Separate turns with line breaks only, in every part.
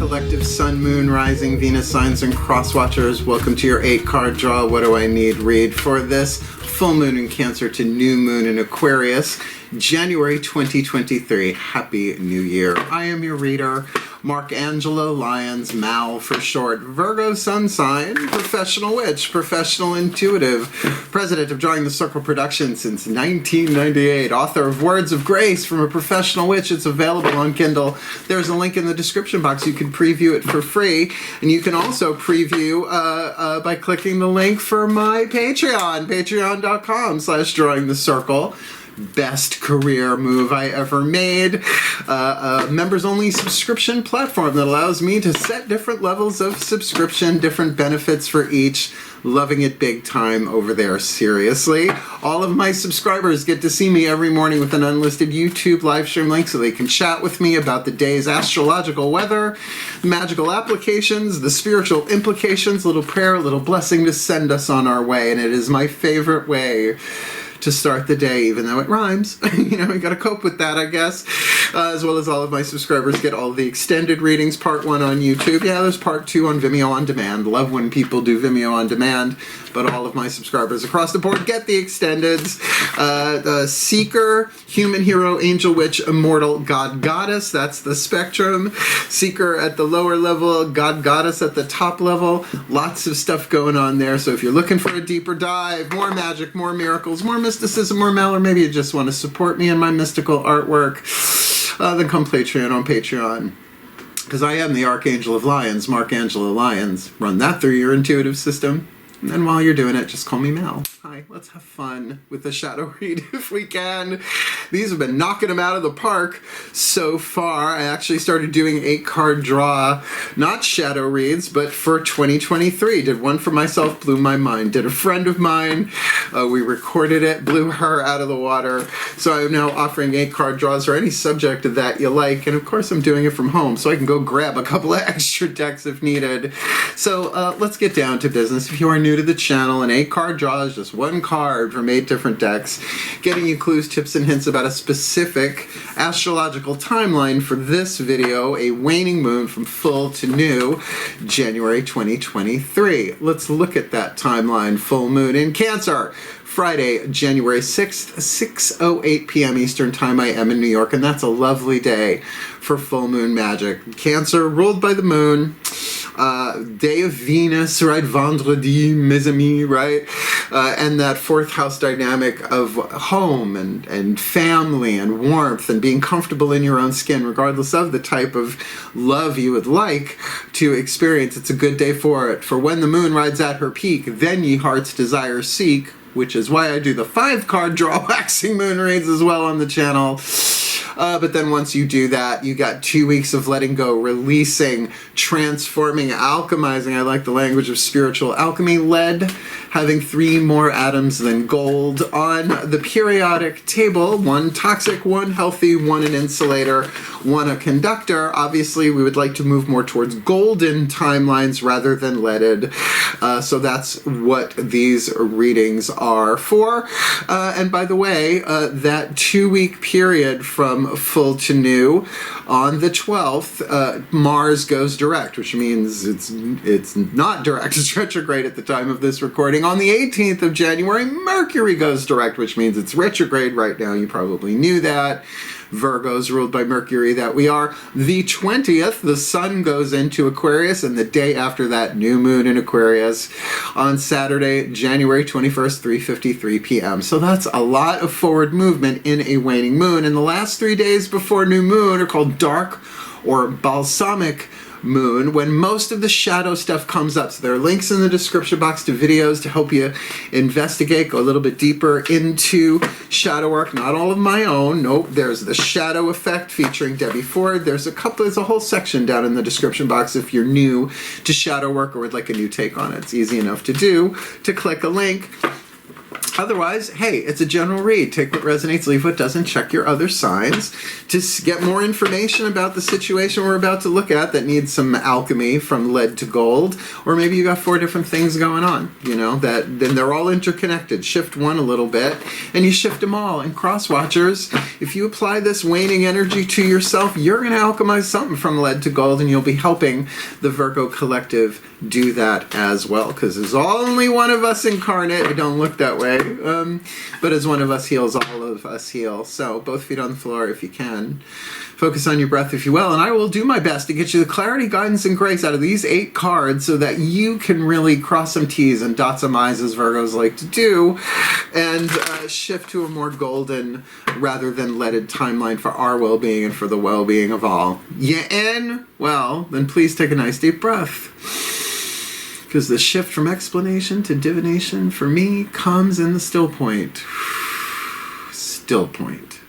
collective sun, moon, rising, Venus signs, and cross watchers. Welcome to your 8-card draw. What do I need read for this full moon in Cancer to new moon in Aquarius, January 2023. Happy New Year. I am your reader, Angelo, Lyons, Mal for short. Virgo Sun sign, professional witch, professional intuitive, president of Drawing the Circle Productions since 1998, author of Words of Grace from a Professional Witch. It's available on Kindle. There's a link in the description box. You can preview it for free, and you can also preview by clicking the link for my Patreon, patreon.com/Drawing the Circle. Best career move I ever made. A members-only subscription platform that allows me to set different levels of subscription, different benefits for each. Loving it big time over there, seriously. All of my subscribers get to see me every morning with an unlisted YouTube live stream link so they can chat with me about the day's astrological weather, magical applications, the spiritual implications, little prayer, little blessing to send us on our way. And it is my favorite way to start the day, even though it rhymes. You know, I gotta cope with that, I guess. As well as all of my subscribers get all the extended readings, part 1 on YouTube. Yeah, there's part 2 on Vimeo on demand. Love when people do Vimeo on demand, but all of my subscribers across the board get the extendeds. The Seeker, Human Hero, Angel, Witch, Immortal, God, Goddess. That's the spectrum. Seeker at the lower level, God, Goddess at the top level. Lots of stuff going on there. So if you're looking for a deeper dive, more magic, more miracles, more mysticism, more Mal, or maybe you just want to support me in my mystical artwork, then come Patreon on Patreon. Because I am the Archangel of Lyons, Angelo Lyons. Run that through your intuitive system. And then while you're doing it, just call me Mal. Hi, let's have fun with the shadow read if we can. These have been knocking them out of the park so far. I actually started doing 8-card draw, not shadow reads, but for 2023. Did one for myself, blew my mind. Did a friend of mine, we recorded it, blew her out of the water. So I'm now offering 8-card draws for any subject that you like. And of course I'm doing it from home, so I can go grab a couple of extra decks if needed. So let's get down to business. If you are new to the channel, an 8-card draw is just one card from 8 different decks, getting you clues, tips, and hints about a specific astrological timeline for this video, a waning moon from full to new, January 2023. Let's look at that timeline. Full moon in Cancer, Friday, January 6th, 6:08 p.m. Eastern Time. I am in New York, and that's a lovely day for full moon magic. Cancer, ruled by the moon. Day of Venus, right? Vendredi, mes amis, right? And that 4th house dynamic of home and family and warmth and being comfortable in your own skin, regardless of the type of love you would like to experience. It's a good day for it. For when the moon rides at her peak, then ye heart's desire seek, which is why I do the 5-card draw waxing moon reads as well on the channel. But then once you do that, you got 2 weeks of letting go, releasing, transforming, alchemizing. I like the language of spiritual alchemy. Lead, having 3 more atoms than gold on the periodic table. 1 toxic, 1 healthy, 1 an insulator, 1 a conductor. Obviously, we would like to move more towards golden timelines rather than leaded. So that's what these readings are for. And by the way, that 2-week period from full to new, on the 12th, Mars goes direct, which means it's not direct, it's retrograde at the time of this recording. On the 18th of January, Mercury goes direct, which means it's retrograde right now. You probably knew that. Virgos ruled by Mercury that we are. The 20th, the Sun goes into Aquarius, and the day after that, new moon in Aquarius on Saturday, January 21st, 3:53 p.m. So that's a lot of forward movement in a waning moon. And the last 3 days before new moon are called dark or balsamic moon, when most of the shadow stuff comes up. So there are links in the description box to videos to help you investigate, go a little bit deeper into shadow work. Not all of my own. Nope. There's the Shadow Effect featuring Debbie Ford. There's a whole section down in the description box if you're new to shadow work or would like a new take on it. It's easy enough to do, to click a link. Otherwise, hey, it's a general read. Take what resonates, leave what doesn't. Check your other signs to get more information about the situation we're about to look at that needs some alchemy from lead to gold. Or maybe you got 4 different things going on, you know, that then they're all interconnected. Shift one a little bit and you shift them all. And cross watchers, if you apply this waning energy to yourself, you're going to alchemize something from lead to gold, and you'll be helping the Virgo collective do that as well, because there's only one of us incarnate. It don't look that way, but as one of us heals, all of us heal. So both feet on the floor if you can. Focus on your breath if you will, and I will do my best to get you the clarity, guidance, and grace out of these 8 cards so that you can really cross some T's and dot some I's, as Virgos like to do, and shift to a more golden rather than leaded timeline for our well-being and for the well-being of all. You in? Well, then please take a nice deep breath. Because the shift from explanation to divination for me comes in the still point. Still point.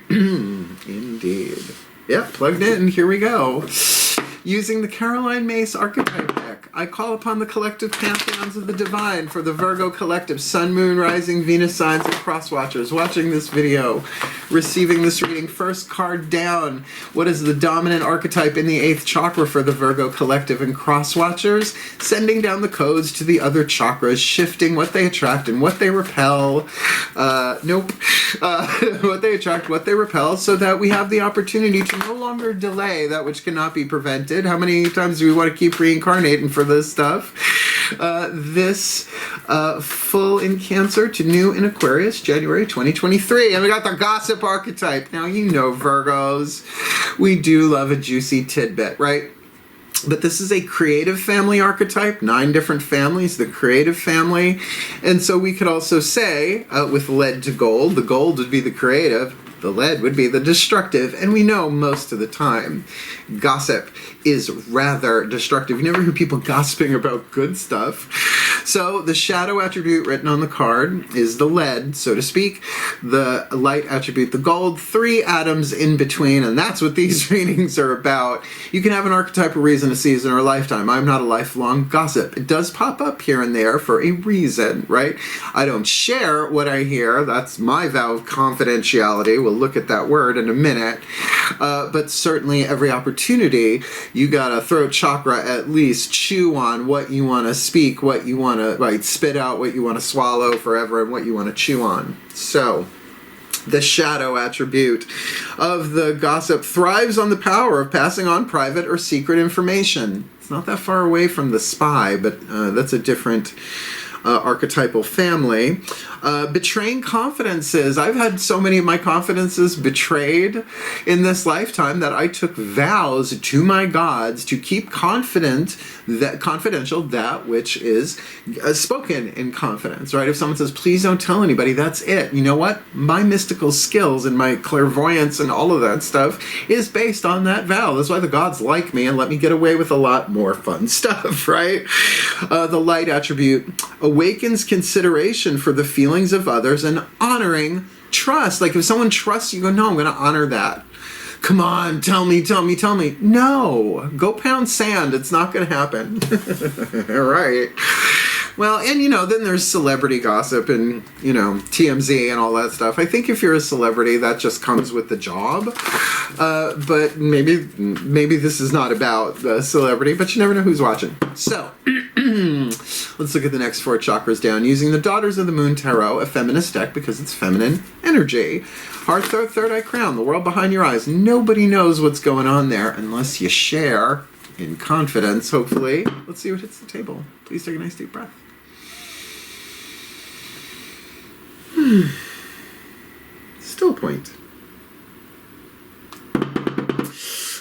Indeed. Yep, plugged in. Here we go. Using the Caroline Mace archetype deck, I call upon the collective pantheons of the divine for the Virgo collective, Sun, Moon, Rising, Venus signs, and cross watchers watching this video, receiving this reading. First card down. What is the dominant archetype in the 8th chakra for the Virgo collective and cross watchers? Sending down the codes to the other chakras, shifting what they attract and what they repel. What they attract, what they repel, so that we have the opportunity to no longer delay that which cannot be prevented. How many times do we want to keep reincarnating for this stuff? This full in Cancer to new in Aquarius, January 2023. And we got the gossip archetype. Now, you know, Virgos, we do love a juicy tidbit, right? But this is a creative family archetype, 9 different families, the creative family. And so we could also say, with lead to gold, the gold would be the creative, the lead would be the destructive, and we know most of the time gossip is rather destructive. You never hear people gossiping about good stuff. So the shadow attribute written on the card is the lead, so to speak. The light attribute, the gold. 3 atoms in between, and that's what these readings are about. You can have an archetypal reason, a season, or a lifetime. I'm not a lifelong gossip. It does pop up here and there for a reason, right? I don't share what I hear. That's my vow of confidentiality. We'll look at that word in a minute. But certainly every opportunity, you gotta throat chakra at least chew on what you want to speak, what you want to spit out, what you want to swallow forever, and what you want to chew on. So the shadow attribute of the gossip thrives on the power of passing on private or secret information. It's not that far away from the spy, but that's a different archetypal family. Betraying confidences. I've had so many of my confidences betrayed in this lifetime that I took vows to my gods to keep confidential that which is spoken in confidence, right? If someone says, please don't tell anybody, that's it. You know what? My mystical skills and my clairvoyance and all of that stuff is based on that vow. That's why the gods like me and let me get away with a lot more fun stuff, right? The light attribute awakens consideration for the feelings of others and honoring trust. Like if someone trusts you, go, no, I'm going to honor that. Come on, tell me. No, go pound sand. It's not going to happen. All right. Well, and then there's celebrity gossip and, TMZ and all that stuff. I think if you're a celebrity, that just comes with the job. But maybe this is not about celebrity, but you never know who's watching. So, let's look at the next 4 chakras down. Using the Daughters of the Moon Tarot, a feminist deck because it's feminine energy. Heart, third eye crown, the world behind your eyes. Nobody knows what's going on there unless you share in confidence, hopefully. Let's see what hits the table. Please take a nice deep breath. Still point.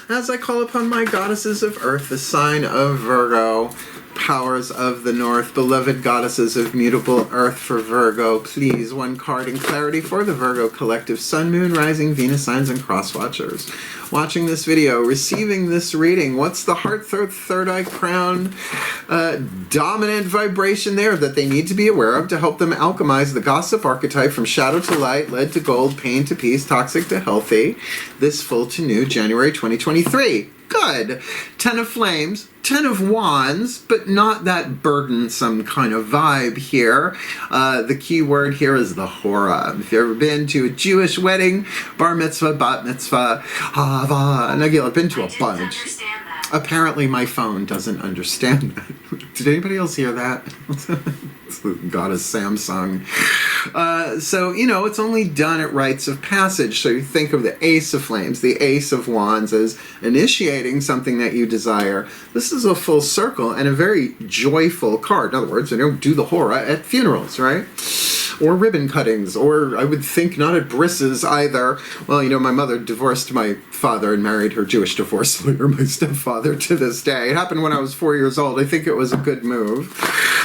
As I call upon my goddesses of earth, the sign of Virgo, powers of the north, beloved goddesses of mutable earth for Virgo, please, 1 card in clarity for the Virgo collective, Sun, Moon, Rising, Venus signs, and cross watchers. Watching this video, receiving this reading, what's the heart, third eye crown dominant vibration there that they need to be aware of to help them alchemize the gossip archetype from shadow to light, lead to gold, pain to peace, toxic to healthy, this full to new January 2023. Good. 10 of Flames, 10 of Wands, but not that burdensome kind of vibe here. The key word here is the hora. If you've ever been to a Jewish wedding, bar mitzvah, bat mitzvah, hava, and I've been to a bunch. Apparently my phone doesn't understand that. Did anybody else hear that? God is Samsung. So, you know, it's only done at rites of passage. So you think of the Ace of Flames, the Ace of Wands as initiating something that you desire. This is a full circle and a very joyful card. In other words, they don't do the hora at funerals, right? Or ribbon cuttings, or I would think not at brisses either. Well, you know, my mother divorced my father and married her Jewish divorce lawyer, my stepfather, to this day. It happened when I was 4 years old. I think it was a good move.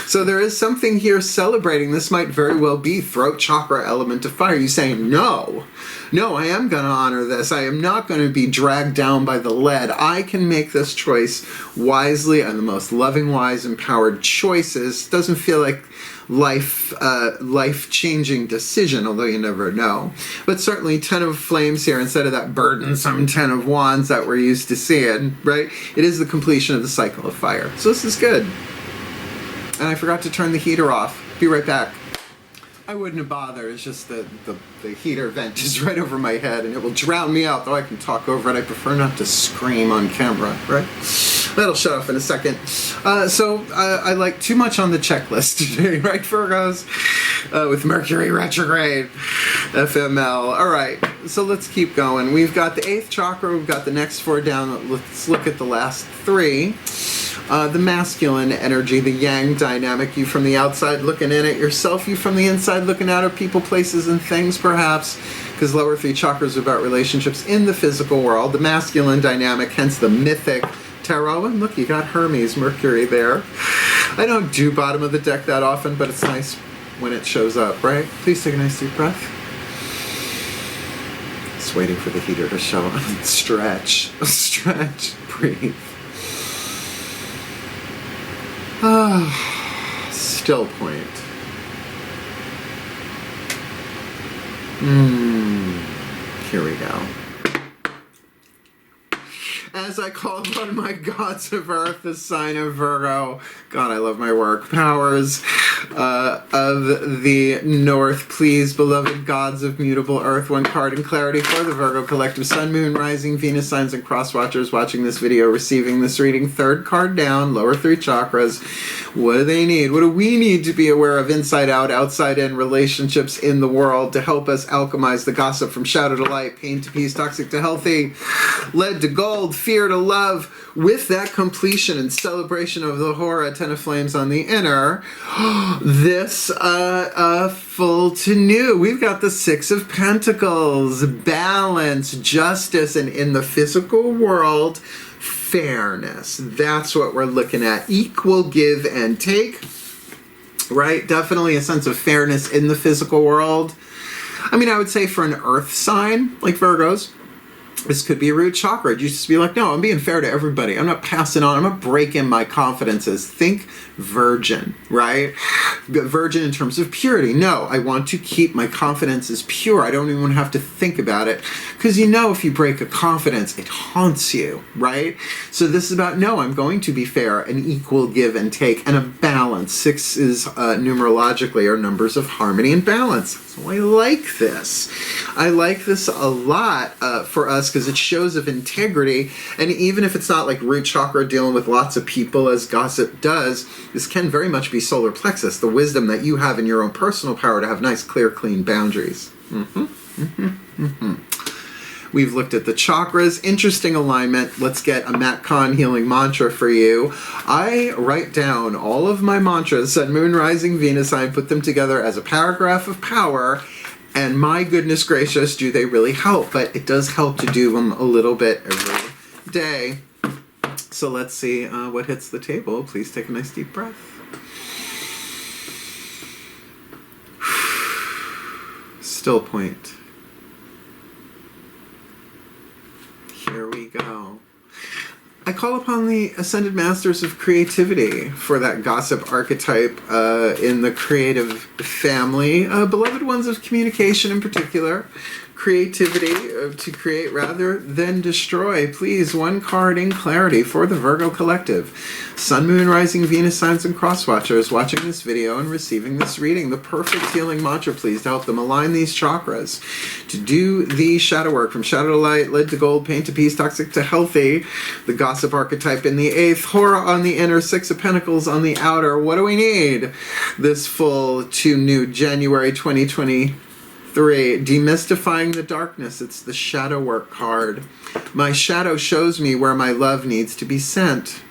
So there is something here celebrating. This might very well be throat chakra element of fire. You saying, no, I am going to honor this. I am not going to be dragged down by the lead. I can make this choice wisely and the most loving, wise, empowered choices. Doesn't feel like life-changing decision, although you never know. But certainly 10 of Flames here instead of that burdensome 10 of Wands that we're used to seeing, right? It is the completion of the cycle of fire. So this is good. And I forgot to turn the heater off. Be right back. I wouldn't have bothered. It's just the heater vent is right over my head and it will drown me out, though I can talk over it. I prefer not to scream on camera, right? That'll shut off in a second. So I like too much on the checklist today, right, Virgos? With Mercury retrograde, FML. All right, so let's keep going. We've got the 8th chakra. We've got the next 4 down. Let's look at the last 3. The masculine energy, the yang dynamic, you from the outside looking in at yourself, you from the inside looking out at people, places, and things, perhaps, because lower 3 chakras are about relationships in the physical world. The masculine dynamic, hence the mythic tarot. And look, you got Hermes, Mercury there. I don't do bottom of the deck that often, but it's nice when it shows up, right? Please take a nice deep breath. Just waiting for the heater to show up. Stretch, breathe. Still point. Here we go. As I call upon my gods of earth, the sign of Virgo, God, I love my work, powers of the north, please, beloved gods of mutable earth, one card in clarity for the Virgo collective, sun, moon, rising, Venus signs, and cross watchers watching this video, receiving this reading. 3rd card down, lower 3 chakras. What do they need? What do we need to be aware of inside out, outside in, relationships in the world to help us alchemize the gossip from shadow to light, pain to peace, toxic to healthy, lead to gold, fear to love, with that completion and celebration of the hora, 10 of Flames on the inner, this full to new. We've got the 6 of Pentacles, balance, justice, and in the physical world, fairness. That's what we're looking at. Equal give and take, right? Definitely a sense of fairness in the physical world. I mean, I would say for an earth sign like Virgos, this could be a root chakra. You just be like, no, I'm being fair to everybody. I'm not passing on. I'm not breaking my confidences. Think virgin, right? Virgin in terms of purity. No, I want to keep my confidences pure. I don't even have to think about it. Because you know if you break a confidence, it haunts you, right? So this is about, no, I'm going to be fair, an equal give and take, and a balance. 6 is numerologically are numbers of harmony and balance. So I like this. I like this a lot for us because it shows of integrity. And even if it's not like root chakra dealing with lots of people as gossip does, this can very much be solar plexus, the wisdom that you have in your own personal power to have nice, clear, clean boundaries. We've looked at the chakras. Interesting alignment. Let's get a Matt Kahn healing mantra for you. I write down all of my mantras, Sun, Moon, Rising, Venus. I put them together as a paragraph of power. And my goodness gracious, do they really help? But it does help to do them a little bit every day. So let's see what hits the table. Please take a nice deep breath. Still point. Here we go. I call upon the Ascended Masters of Creativity for that gossip archetype in the creative family. Beloved ones of communication in particular. creativity to create rather than destroy. Please, one card in clarity for the Virgo collective. Sun, Moon, Rising, Venus signs and cross watchers watching this video and receiving this reading. The perfect healing mantra, please, to help them align these chakras. To do the shadow work from shadow to light, lead to gold, pain to peace, toxic to healthy. The gossip archetype in the 8th, horror on the inner, 6 of pentacles on the outer. What do we need? This full to new January 2023. Demystifying the darkness. It's the shadow work card. My shadow shows me where my love needs to be sent,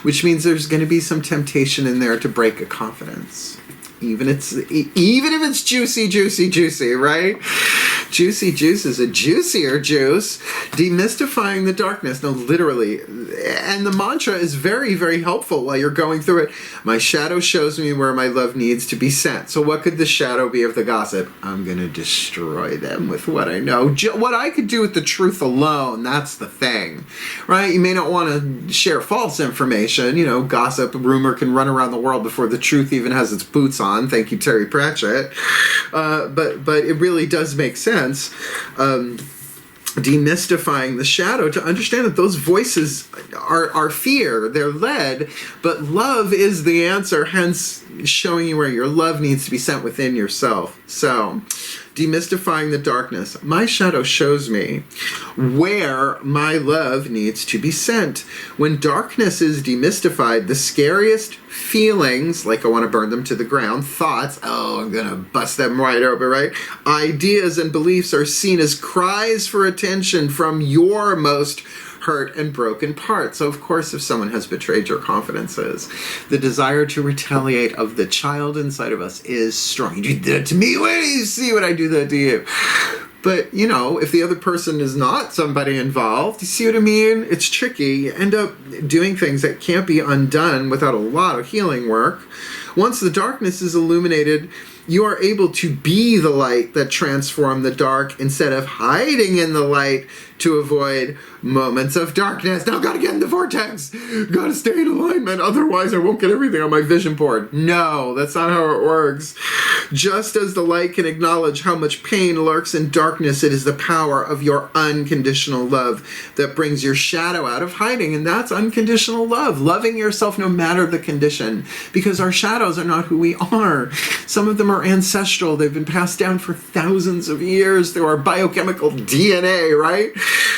which means there's going to be some temptation in there to break a confidence. Even if it's juicy, right? Juicy juice is a juicier juice. Demystifying the darkness. No, literally. And the mantra is very, very helpful while you're going through it. My shadow shows me where my love needs to be sent. So what could the shadow be of the gossip? I'm going to destroy them with what I know. What I could do with the truth alone, that's the thing. Right? You may not want to share false information. You know, gossip, rumor can run around the world before the truth even has its boots on. Thank you, Terry Pratchett. But it really does make sense. Demystifying the shadow to understand that those voices are fear. They're led, but love is the answer, hence showing you where your love needs to be sent within yourself. So, demystifying the darkness. My shadow shows me where my love needs to be sent. When darkness is demystified, the scariest feelings, like I want to burn them to the ground, thoughts, oh, I'm going to bust them right open, right? Ideas and beliefs are seen as cries for attention from your most hurt and broken part. So of course, if someone has betrayed your confidences, the desire to retaliate of the child inside of us is strong. You did that to me, wait till you see what I do that to you. But, you know, if the other person is not somebody involved, you see what I mean? It's tricky. You end up doing things that can't be undone without a lot of healing work. Once the darkness is illuminated, you are able to be the light that transformed the dark instead of hiding in the light to avoid moments of darkness. Now, gotta get in the vortex. Gotta stay in alignment. Otherwise, I won't get everything on my vision board. No, that's not how it works. Just as the light can acknowledge how much pain lurks in darkness, it is the power of your unconditional love that brings your shadow out of hiding. And that's unconditional love. Loving yourself no matter the condition. Because our shadows are not who we are. Some of them are ancestral. They've been passed down for thousands of years through our biochemical DNA, right?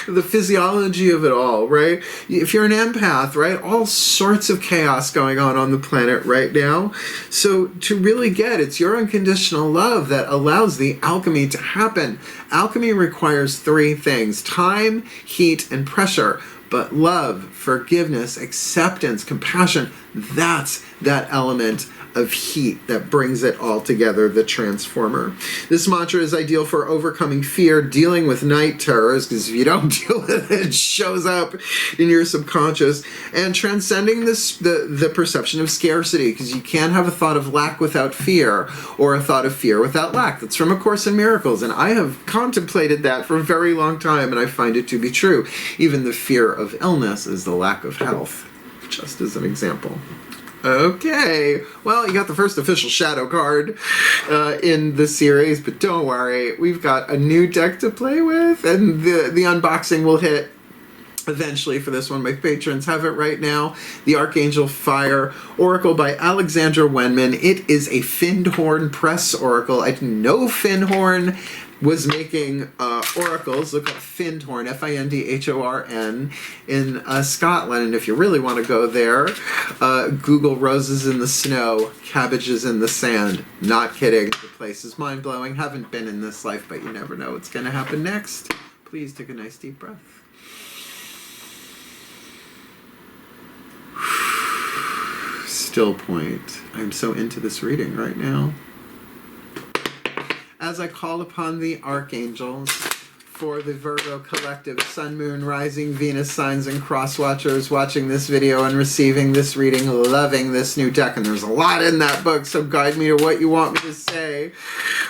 The physiology of it all, right? If you're an empath, right? All sorts of chaos going on the planet right now. So to really get, it's your unconditional love that allows the alchemy to happen. Alchemy requires 3 things: time, heat, and pressure. But love, forgiveness, acceptance, compassion, that's that element of heat that brings it all together, the transformer. This mantra is ideal for overcoming fear, dealing with night terrors, because if you don't deal with it, it shows up in your subconscious, and transcending the perception of scarcity, because you can't have a thought of lack without fear, or a thought of fear without lack. That's from A Course in Miracles, and I have contemplated that for a very long time, and I find it to be true. Even the fear of illness is the lack of health, just as an example. Okay, well, you got the first official shadow card in the series, but don't worry, we've got a new deck to play with, and the unboxing will hit eventually for this one. My patrons have it right now. The Archangel Fire Oracle by Alexandra Wenman. It is a Findhorn Press Oracle. I didn't know Findhorn was making oracles. Look up Findhorn, Findhorn, in Scotland. And if you really want to go there, Google roses in the snow, cabbages in the sand. Not kidding. The place is mind-blowing. Haven't been in this life, but you never know what's going to happen next. Please take a nice deep breath. Still point. I'm so into this reading right now. As I call upon the archangels For the Virgo collective, Sun, Moon, Rising, Venus signs, and cross watchers watching this video and receiving this reading, loving this new deck. And there's a lot in that book, so guide me to what you want me to say.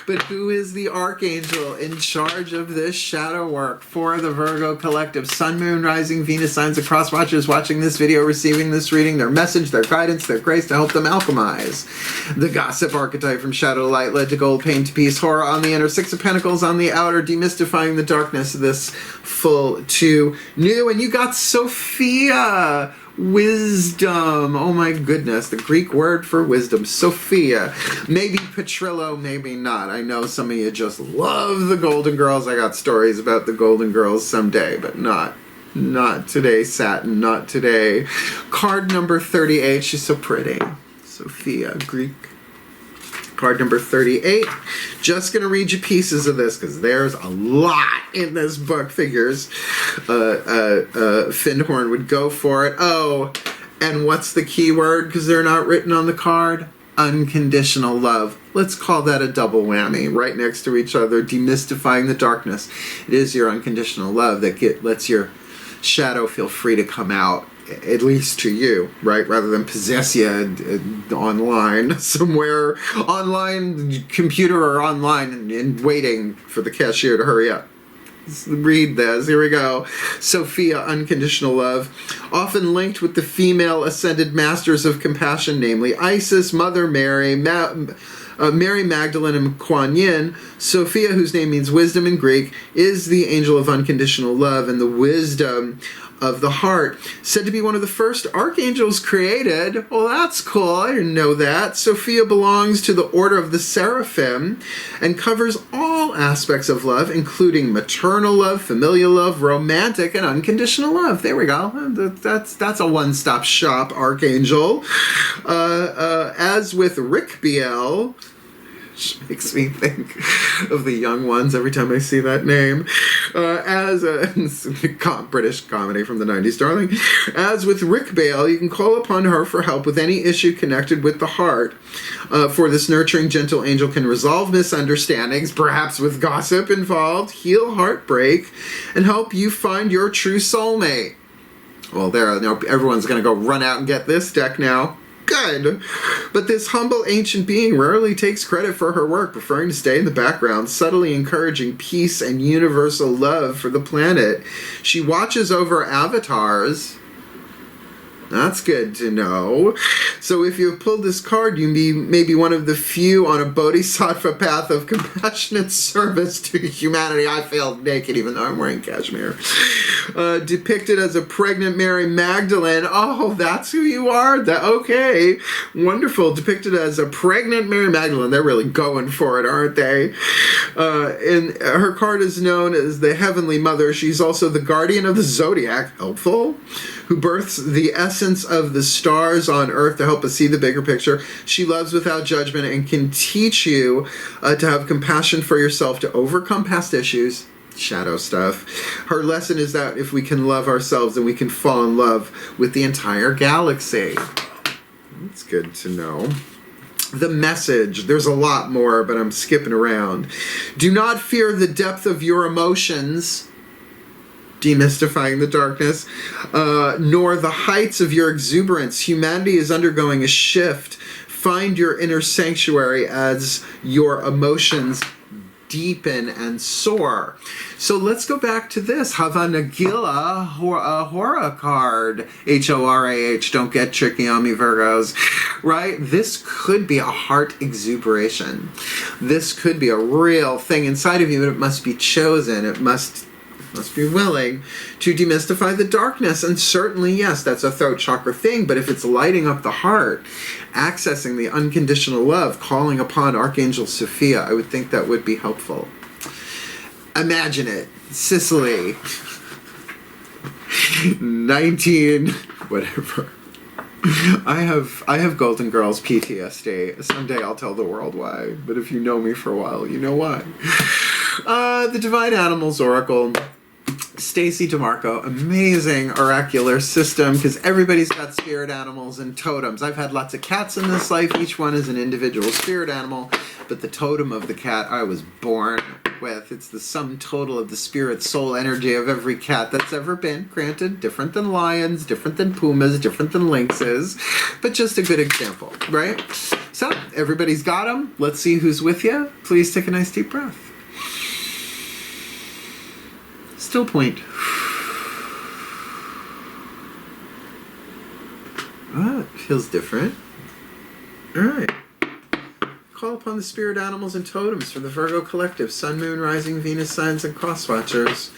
But who is the archangel in charge of this shadow work for the Virgo collective? Sun, Moon, Rising, Venus signs, and cross watchers watching this video, receiving this reading, their message, their guidance, their grace to help them alchemize. The gossip archetype from shadow to light, lead to gold, pain to peace, horror on the inner, Six of Pentacles on the outer, demystifying the darkness, this full to new. And you got Sophia, wisdom. Oh my goodness, the Greek word for wisdom, Sophia. Maybe Petrillo, maybe not. I know some of you just love the Golden Girls. I got stories about the Golden Girls someday, but not today, Satin, not today. Card number 38, she's so pretty. Sophia, Greek. Card number 38. Just going to read you pieces of this because there's a lot in this book. Figures Findhorn would go for it. Oh, and what's the key word? Because they're not written on the card. Unconditional love. Let's call that a double whammy. Right next to each other. Demystifying the darkness. It is your unconditional love that lets your shadow feel free to come out. At least to you, right? Rather than possess you online, somewhere online, computer or online, and waiting for the cashier to hurry up. Let's read this. Here we go. Sophia, unconditional love, often linked with the female ascended masters of compassion, namely Isis, Mother Mary, Mary Magdalene, and Kuan Yin. Sophia, whose name means wisdom in Greek, is the angel of unconditional love and the wisdom of the heart, said to be one of the first archangels created. Well, that's cool. I didn't know that. Sophia belongs to the order of the seraphim and covers all aspects of love, including maternal love, familial love, romantic, and unconditional love. There we go. That's a one-stop shop archangel. As with Rick Biel, which makes me think of the young ones every time I see that name. As a British comedy from the 90s, darling. As with Rick Bale, you can call upon her for help with any issue connected with the heart. For this nurturing, gentle angel can resolve misunderstandings, perhaps with gossip involved, heal heartbreak, and help you find your true soulmate. Well, there, now everyone's going to go run out and get this deck now. Good. But this humble ancient being rarely takes credit for her work, preferring to stay in the background, subtly encouraging peace and universal love for the planet. She watches over avatars. That's good to know. So if you've pulled this card, you may be one of the few on a bodhisattva path of compassionate service to humanity. I failed naked even though I'm wearing cashmere. Depicted as a pregnant Mary Magdalene. Oh, that's who you are? Okay. Wonderful. Depicted as a pregnant Mary Magdalene. They're really going for it, aren't they? And her card is known as the Heavenly Mother. She's also the guardian of the zodiac. Helpful. Who births the essence of the stars on earth to help us see the bigger picture. She loves without judgment and can teach you to have compassion for yourself, to overcome past issues, shadow stuff. Her lesson is that if we can love ourselves, then we can fall in love with the entire galaxy. That's good to know. The message, there's a lot more, but I'm skipping around. Do not fear the depth of your emotions, demystifying the darkness, nor the heights of your exuberance. Humanity is undergoing a shift. Find your inner sanctuary as your emotions deepen and soar. So let's go back to this Havanagila Hora card. H-O-R-A-H. Don't get tricky on me, Virgos. Right? This could be a heart exuberation. This could be a real thing inside of you, but it must be chosen. It must be willing to demystify the darkness. And certainly, yes, that's a throat chakra thing, but if it's lighting up the heart, accessing the unconditional love, calling upon Archangel Sophia, I would think that would be helpful. Imagine it. Sicily. 19... whatever. I have Golden Girls PTSD. Someday I'll tell the world why, but if you know me for a while, you know why. The Divine Animals Oracle. Stacy DeMarco, amazing oracular system because everybody's got spirit animals and totems. I've had lots of cats in this life. Each one is an individual spirit animal, but the totem of the cat, I was born with. It's the sum total of the spirit, soul, energy of every cat that's ever been. Granted, different than lions, different than pumas, different than lynxes, but just a good example, right? So, everybody's got them. Let's see who's with you. Please take a nice deep breath. Still point. Ah, it feels different. All right. Call upon the spirit animals and totems for the Virgo collective, Sun, Moon, Rising, Venus signs, and cross watchers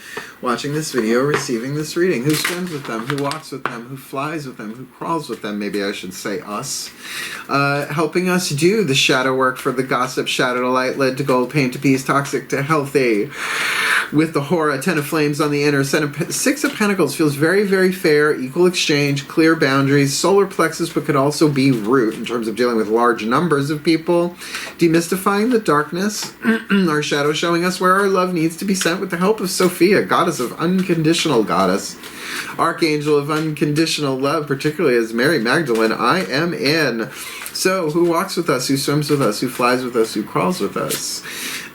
watching this video, receiving this reading. Who swims with them? Who walks with them? Who flies with them? Who crawls with them? Maybe I should say us. Helping us do the shadow work for the gossip, shadow to light, lead to gold, pain to peace, toxic to healthy. With the Hora, 10 of flames on the inner, 6 of pentacles feels very, very fair, equal exchange, clear boundaries, solar plexus, but could also be root in terms of dealing with large numbers of people. Demystifying the darkness, our shadow showing us where our love needs to be sent with the help of Sophia, goddess of unconditional goddess, archangel of unconditional love, particularly as Mary Magdalene, I am in. So, who walks with us, who swims with us, who flies with us, who crawls with us?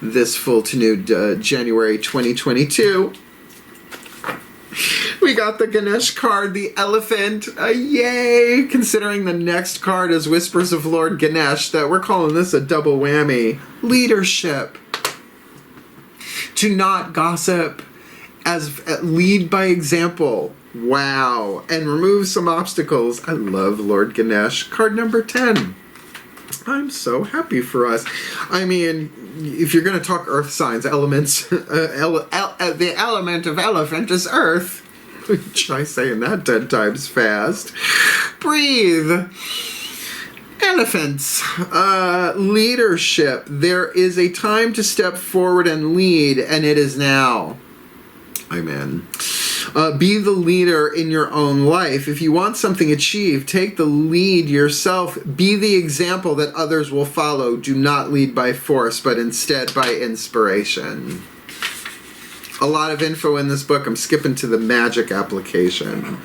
This full to new January 2022. We got the Ganesh card, the elephant. Yay! Considering the next card is Whispers of Lord Ganesh, that we're calling this a double whammy. Leadership. To not gossip. Lead by example. Wow. And remove some obstacles. I love Lord Ganesh. Card number 10. I'm so happy for us. I mean, if you're going to talk earth signs, elements, the element of elephant is earth. Try saying that 10 times fast. Breathe. Elephants. Leadership. There is a time to step forward and lead, and it is now. Amen. Be the leader in your own life. If you want something achieved, take the lead yourself. Be the example that others will follow. Do not lead by force, but instead by inspiration. A lot of info in this book. I'm skipping to the magic application.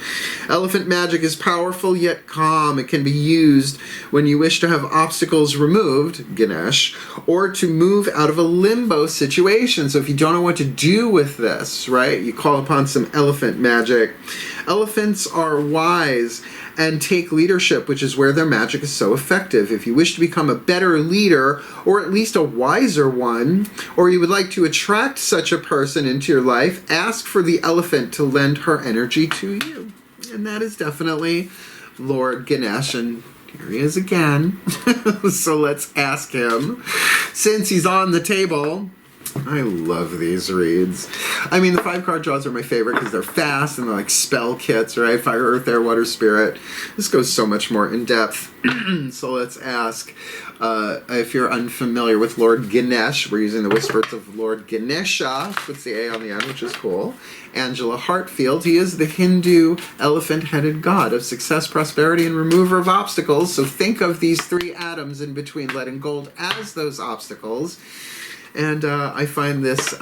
Elephant magic is powerful yet calm. It can be used when you wish to have obstacles removed, Ganesh, or to move out of a limbo situation. So if you don't know what to do with this, right, you call upon some elephant magic. Elephants are wise and take leadership, which is where their magic is so effective. If you wish to become a better leader, or at least a wiser one, or you would like to attract such a person into your life, ask for the elephant to lend her energy to you. And that is definitely Lord Ganesh, and here he is again. So let's ask him. Since he's on the table, I love these reads. I mean, the 5 card draws are my favorite because they're fast and they're like spell kits, right? Fire, Earth, Air, Water, Spirit. This goes so much more in depth. So let's ask, if you're unfamiliar with Lord Ganesh, we're using the Whispers of Lord Ganesha, puts the A on the end, which is cool. Angelo Hartfield, he is the Hindu elephant-headed god of success, prosperity, and remover of obstacles. So think of these 3 atoms in between lead and gold as those obstacles. And I find this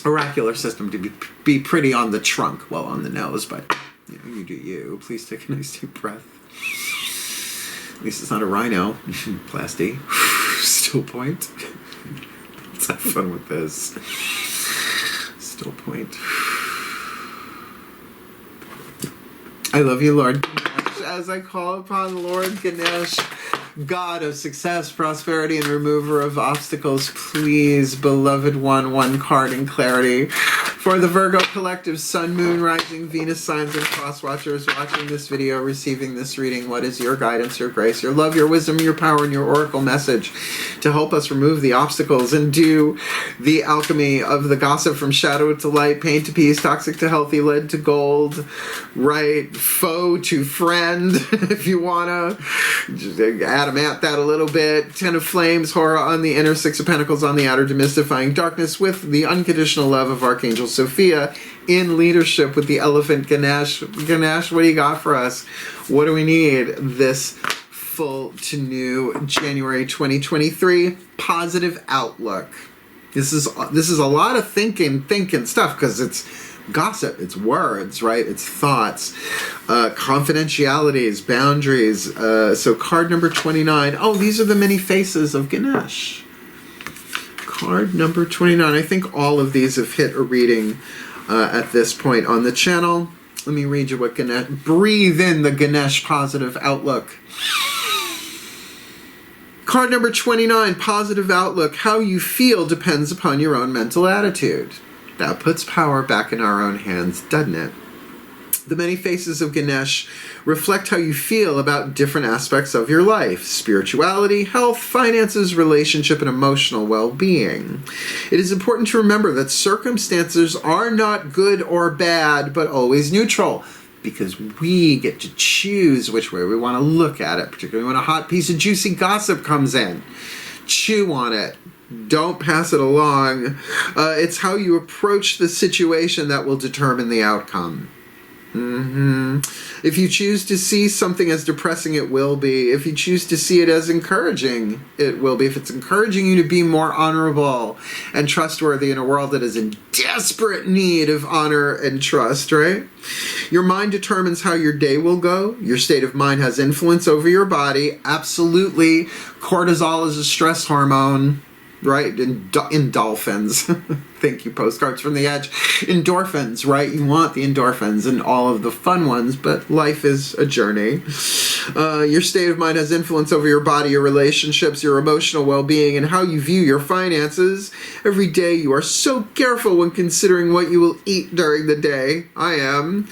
oracular system to be pretty on the trunk, well, on the nose, but you know, you do you. Please take a nice deep breath. At least it's not a rhino. Plasty. Still point. Let's have fun with this. Still point. I love you, Lord Ganesh, as I call upon Lord Ganesh, God of success, prosperity, and remover of obstacles. Please, beloved one card in clarity. For the Virgo collective, Sun, Moon, Rising, Venus signs, and cross watchers watching this video, receiving this reading, what is your guidance, your grace, your love, your wisdom, your power, and your oracle message to help us remove the obstacles and do the alchemy of the gossip from shadow to light, pain to peace, toxic to healthy, lead to gold, right, foe to friend, if you want to just adamant that a little bit. 10 of flames, Hora on the inner, 6 of pentacles on the outer, demystifying darkness with the unconditional love of Archangel Sophia in leadership with the elephant Ganesh. Ganesh, what do you got for us? What do we need this full to new January 2023 positive outlook? This is a lot of thinking stuff because it's gossip, it's words, right? It's thoughts, confidentialities, boundaries. So card number 29. Oh, these are the many faces of Ganesh. card number 29. I think all of these have hit a reading at this point on the channel. Let me read you what Ganesh... Breathe in the Ganesh positive outlook. Card number 29, positive outlook. How you feel depends upon your own mental attitude. That puts power back in our own hands, doesn't it? The many faces of Ganesh reflect how you feel about different aspects of your life: spirituality, health, finances, relationship, and emotional well-being. It is important to remember that circumstances are not good or bad, but always neutral, because we get to choose which way we want to look at it, particularly when a hot piece of juicy gossip comes in. Chew on it. Don't pass it along. It's how you approach the situation that will determine the outcome. If you choose to see something as depressing, it will be. If you choose to see it as encouraging, it will be. If it's encouraging you to be more honorable and trustworthy in a world that is in desperate need of honor and trust, right? Your mind determines how your day will go. Your state of mind has influence over your body. Absolutely. Cortisol is a stress hormone. Right? Endorphins. Thank you, Postcards from the Edge. Endorphins, right? You want the endorphins and all of the fun ones, but life is a journey. Your state of mind has influence over your body, your relationships, your emotional well-being, and how you view your finances. Every day you are so careful when considering what you will eat during the day. I am.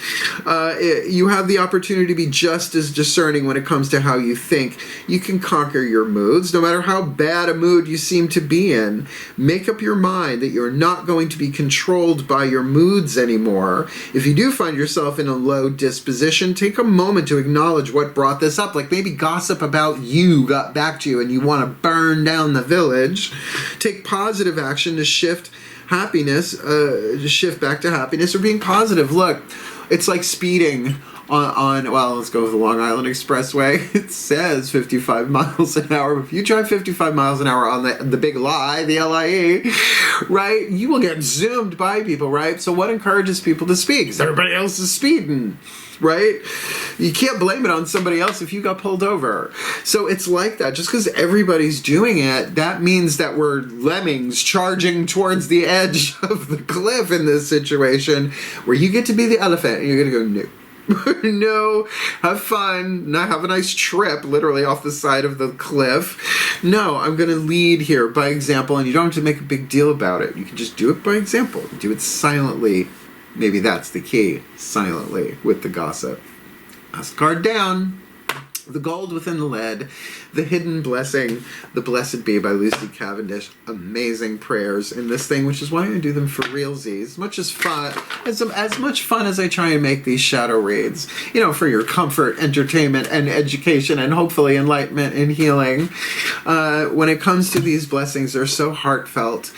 You have the opportunity to be just as discerning when it comes to how you think. You can conquer your moods, no matter how bad a mood you seem to be in. Make up your mind that you're not going to be controlled by your moods anymore. If you do find yourself in a low disposition, take a moment to acknowledge what brought this up. Like maybe gossip about you got back to you and you want to burn down the village. Take positive action to shift happiness, to shift back to happiness or being positive. Look, it's like speeding on well, let's go with the Long Island Expressway. It says 55 miles an hour. If you drive 55 miles an hour on the big lie, the LIE, right, you will get zoomed by people, right? So what encourages people to speed? Because everybody else is speeding, right? You can't blame it on somebody else if you got pulled over. So it's like that. Just because everybody's doing it, that means that we're lemmings charging towards the edge of the cliff in this situation where you get to be the elephant and you're going to go, no. No, have fun, not have a nice trip literally off the side of the cliff. No, I'm going to lead here by example, and you don't have to make a big deal about it. You can just do it by example. Do it silently. Maybe that's the key. Silently with the gossip. Last card down. The Gold Within the Lead, The Hidden Blessing, The Blessed Be by Lucy Cavendish. Amazing prayers in this thing, which is why I do them for realsies. As much fun as I try and make these shadow reads, you know, for your comfort, entertainment, and education, and hopefully enlightenment and healing. When it comes to these blessings, they're so heartfelt.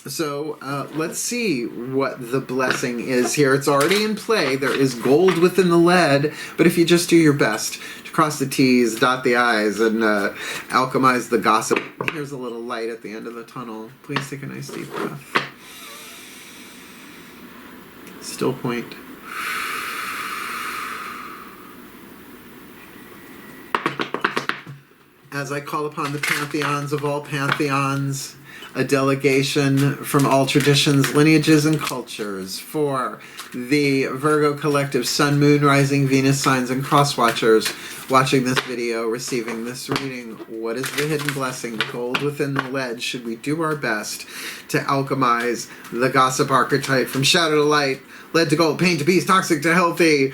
So let's see what the blessing is here. It's already in play. There is gold within the lead, but if you just do your best to cross the T's, dot the I's, and alchemize the gossip, here's a little light at the end of the tunnel. Please take a nice deep breath. Still point. As I call upon the pantheons of all pantheons, a delegation from all traditions, lineages, and cultures for the Virgo Collective Sun, Moon, Rising, Venus signs, and cross-watchers watching this video, receiving this reading. What is the hidden blessing? Gold within the lead. Should we do our best to alchemize the gossip archetype from shadow to light, lead to gold, pain to peace, toxic to healthy?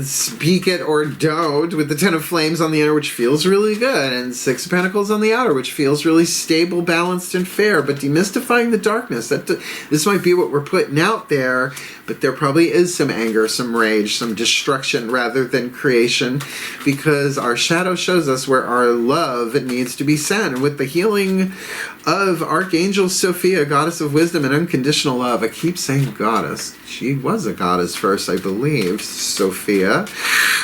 Speak it or don't, with the Ten of Flames on the inner, which feels really good, and Six of Pentacles on the outer, which feels really stable, balanced, and fair, but demystifying the darkness. This might be what we're putting out there, but there probably is some anger, some rage, some destruction rather than creation, because our shadow shows us where our love needs to be sent. And with the healing of Archangel Sophia, goddess of wisdom and unconditional love. I keep saying goddess. She was a goddess first, I believe, Sophia.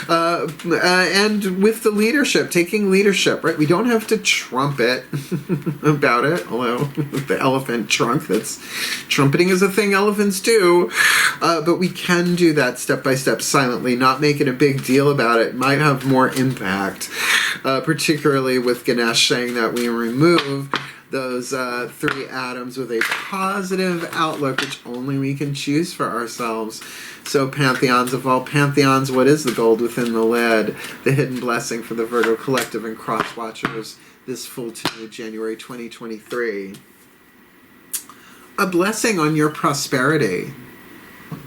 And with the leadership, taking leadership, right? We don't have to trumpet about it, although the elephant trunk, that's trumpeting is a thing elephants do. But we can do that step by step, silently, not making a big deal about it. Might have more impact, particularly with Ganesh saying that we remove those 3 atoms with a positive outlook, which only we can choose for ourselves. So pantheons of all pantheons, what is the gold within the lead? The hidden blessing for the Virgo Collective and Cross Watchers this full tune, January 2023. A blessing on your prosperity.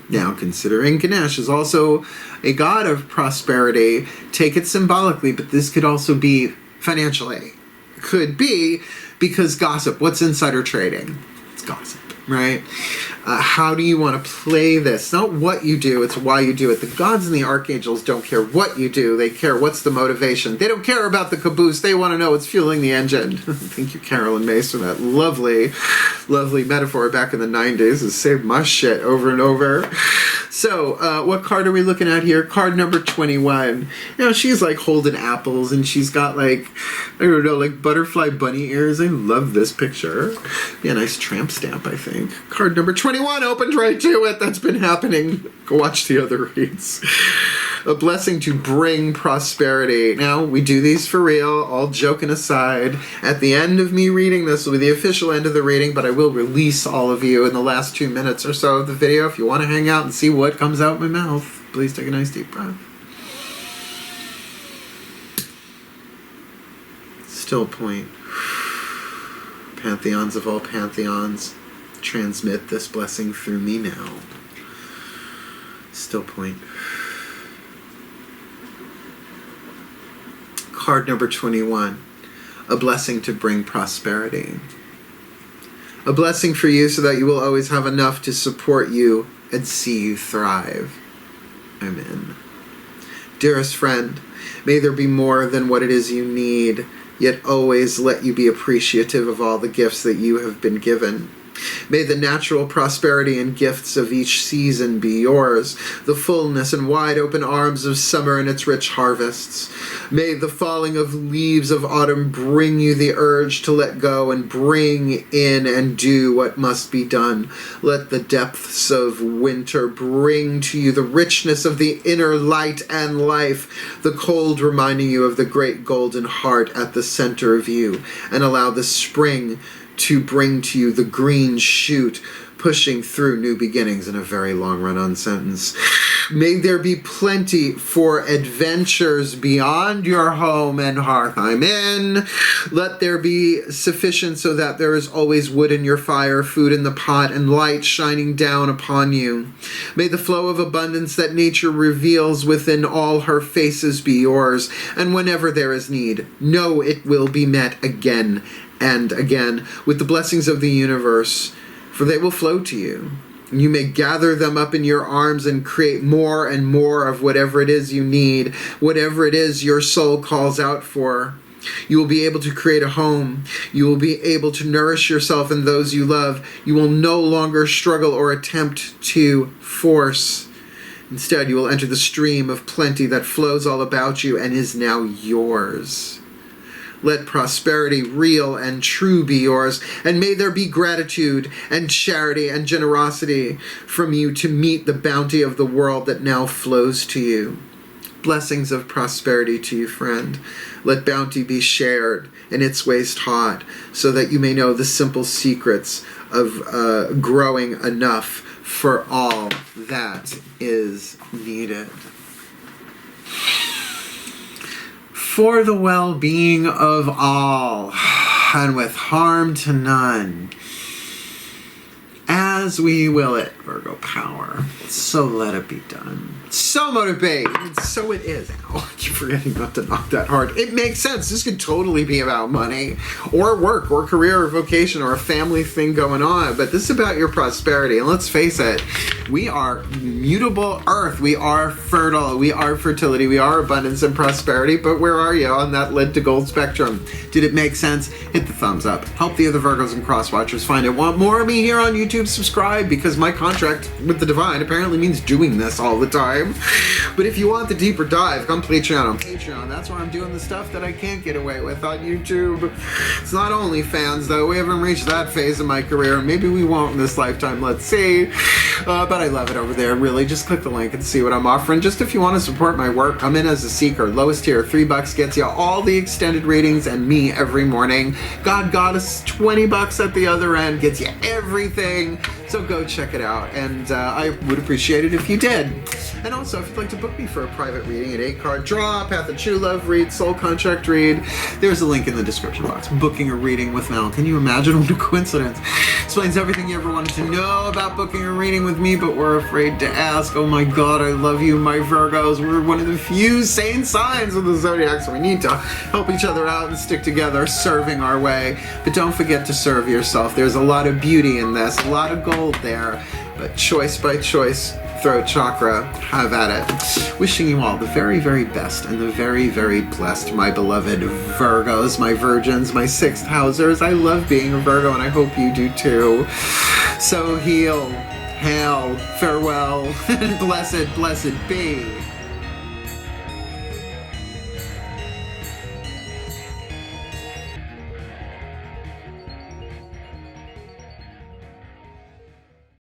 Now, considering Ganesh is also a god of prosperity, take it symbolically, but this could also be financially. Could be because gossip. What's insider trading? It's gossip, right? How do you want to play this? Not what you do, it's why you do it. The gods and the archangels don't care what you do. They care what's the motivation. They don't care about the caboose. They want to know what's fueling the engine. Thank you, Carolyn Mace, for that lovely, lovely metaphor back in the 90s. It saved my shit over and over. So, what card are we looking at here? Card number 21. You know, she's like holding apples and she's got like, I don't know, like butterfly bunny ears. I love this picture. Be a nice tramp stamp, I think. Card number 21 opened right to it. That's been happening. Go watch the other reads. A blessing to bring prosperity. Now, we do these for real, all joking aside. At the end of me reading this will be the official end of the reading, but I will release all of you in the last 2 minutes or so of the video. If you want to hang out and see what comes out my mouth, please take a nice deep breath. Still point. Pantheons of all pantheons, transmit this blessing through me now. Still point. Card number 21, a blessing to bring prosperity. A blessing for you so that you will always have enough to support you and see you thrive. Amen. Dearest friend, may there be more than what it is you need, yet always let you be appreciative of all the gifts that you have been given. May the natural prosperity and gifts of each season be yours, the fullness and wide open arms of summer and its rich harvests. May the falling of leaves of autumn bring you the urge to let go and bring in and do what must be done. Let the depths of winter bring to you the richness of the inner light and life, the cold reminding you of the great golden heart at the center of you, and allow the spring to bring to you the green shoot, pushing through new beginnings in a very long run-on sentence. May there be plenty for adventures beyond your home and hearth. I'm in. Let there be sufficient so that there is always wood in your fire, food in the pot, and light shining down upon you. May the flow of abundance that nature reveals within all her faces be yours, and whenever there is need, know it will be met again and again with the blessings of the universe, for they will flow to you. You may gather them up in your arms and create more and more of whatever it is you need, whatever it is your soul calls out for. You will be able to create a home. You will be able to nourish yourself and those you love. You will no longer struggle or attempt to force. Instead, you will enter the stream of plenty that flows all about you and is now yours. Let prosperity real and true be yours, and may there be gratitude and charity and generosity from you to meet the bounty of the world that now flows to you. Blessings of prosperity to you, friend. Let bounty be shared and its ways taught, so that you may know the simple secrets of growing enough for all that is needed. For the well-being of all, and with harm to none, as we will it, Virgo power. So let it be done. So motivate. So it is. Ow, I keep forgetting not to knock that hard. It makes sense. This could totally be about money, or work, or career, or vocation, or a family thing going on. But this is about your prosperity. And let's face it, we are mutable earth. We are fertile. We are fertility. We are abundance and prosperity. But where are you on that lead to gold spectrum? Did it make sense? Hit the thumbs up. Help the other Virgos and Cross Watchers find it. Want more of me here on YouTube? Subscribe subscribe, because my contract with the divine apparently means doing this all the time. But if you want the deeper dive, come Patreon on Patreon. That's where I'm doing the stuff that I can't get away with on YouTube. It's not OnlyFans, though. We haven't reached that phase of my career. Maybe we won't in this lifetime. Let's see. But I love it over there, really. Just click the link and see what I'm offering. Just if you want to support my work, come in as a seeker. Lowest tier, $3 gets you all the extended readings and me every morning. God Goddess, $20 at the other end, gets you everything. So go check it out, and I would appreciate it if you did. And also, if you'd like to book me for a private reading, an 8-card draw, Path of True Love read, Soul Contract read, there's a link in the description box. Booking a reading with Mel. Can you imagine what a coincidence? Explains everything you ever wanted to know about booking a reading with me, but we're afraid to ask. Oh my God, I love you, my Virgos. We're one of the few sane signs of the zodiac, so we need to help each other out and stick together, serving our way. But don't forget to serve yourself. There's a lot of beauty in this, a lot of gold there. But choice by choice, throat chakra, have at it. Wishing you all the very, very best and the very, very blessed, my beloved Virgos, my virgins, my sixth housers. I love being a Virgo, and I hope you do too. So heal, hail, farewell, and blessed, blessed be.